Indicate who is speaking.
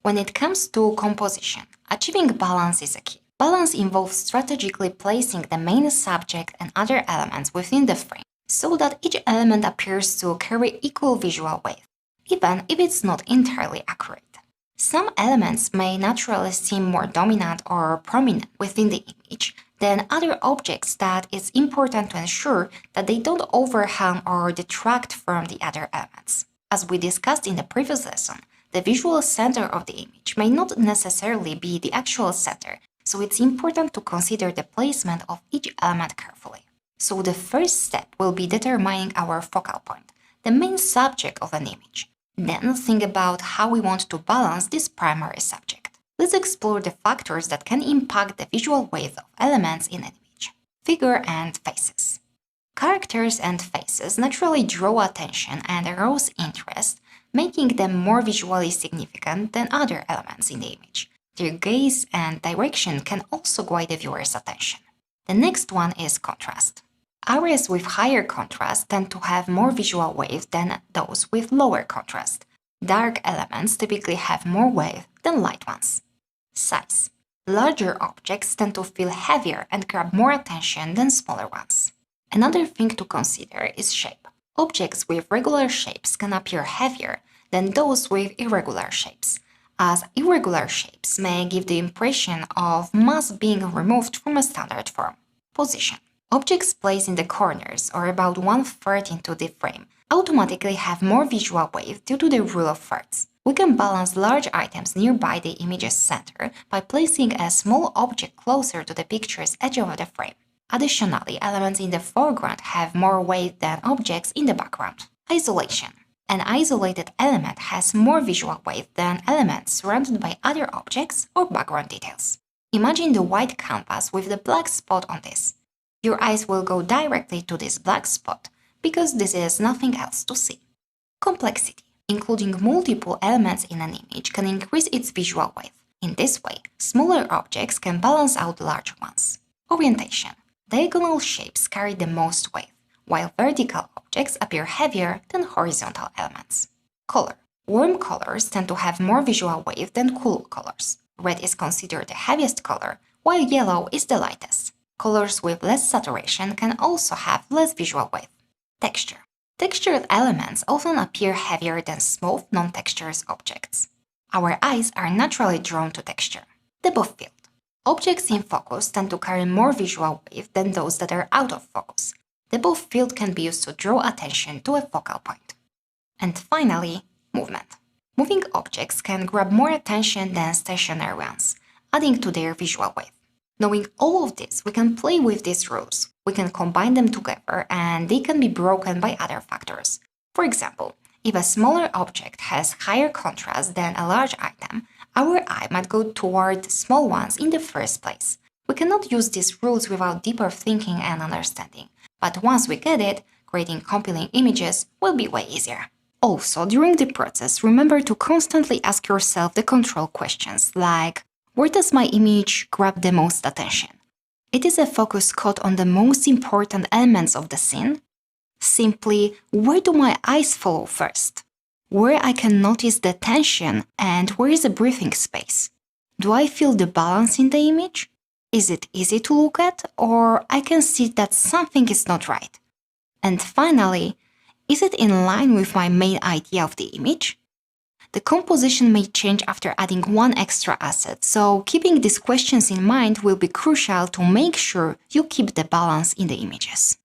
Speaker 1: When it comes to composition, achieving balance is a key. Balance involves strategically placing the main subject and other elements within the frame so that each element appears to carry equal visual weight, even if it's not entirely accurate. Some elements may naturally seem more dominant or prominent within the image than other objects that it's important to ensure that they don't overwhelm or detract from the other elements. As we discussed in the previous lesson, the visual center of the image may not necessarily be the actual center, so it's important to consider the placement of each element carefully. So the first step will be determining our focal point, the main subject of an image. Then think about how we want to balance this primary subject. Let's explore the factors that can impact the visual weight of elements in an image. Figure and faces. Characters and faces naturally draw attention and arouse interest, making them more visually significant than other elements in the image. Their gaze and direction can also guide the viewer's attention. The next one is contrast. Areas with higher contrast tend to have more visual weight than those with lower contrast. Dark elements typically have more weight than light ones. Size. Larger objects tend to feel heavier and grab more attention than smaller ones. Another thing to consider is shape. Objects with regular shapes can appear heavier than those with irregular shapes, as irregular shapes may give the impression of mass being removed from a standard form. Position. Objects placed in the corners or about 1/3 into the frame automatically have more visual weight due to the rule of thirds. We can balance large items nearby the image's center by placing a small object closer to the picture's edge of the frame. Additionally, elements in the foreground have more weight than objects in the background. Isolation. An isolated element has more visual weight than elements surrounded by other objects or background details. Imagine the white canvas with the black spot on this. Your eyes will go directly to this black spot because this is nothing else to see. Complexity. Including multiple elements in an image can increase its visual weight. In this way, smaller objects can balance out larger ones. Orientation. Diagonal shapes carry the most weight, while vertical objects appear heavier than horizontal elements. Color. Warm colors tend to have more visual weight than cool colors. Red is considered the heaviest color, while yellow is the lightest. Colors with less saturation can also have less visual weight. Texture. Textured elements often appear heavier than smooth, non-textured objects. Our eyes are naturally drawn to texture. Depth of field. Objects in focus tend to carry more visual weight than those that are out of focus. Depth of field can be used to draw attention to a focal point. And finally, movement. Moving objects can grab more attention than stationary ones, adding to their visual weight. Knowing all of this, we can play with these rules. We can combine them together and they can be broken by other factors. For example, if a smaller object has higher contrast than a large item, our eye might go toward small ones in the first place. We cannot use these rules without deeper thinking and understanding, but once we get it, creating compelling images will be way easier. Also, during the process, remember to constantly ask yourself the control questions like, where does my image grab the most attention? Is a focus caught on the most important elements of the scene? Simply, where do my eyes follow first? Where I can notice the tension and where is the breathing space? Do I feel the balance in the image? Is it easy to look at or I can see that something is not right? And finally, is it in line with my main idea of the image? The composition may change after adding one extra asset, so keeping these questions in mind will be crucial to make sure you keep the balance in the images.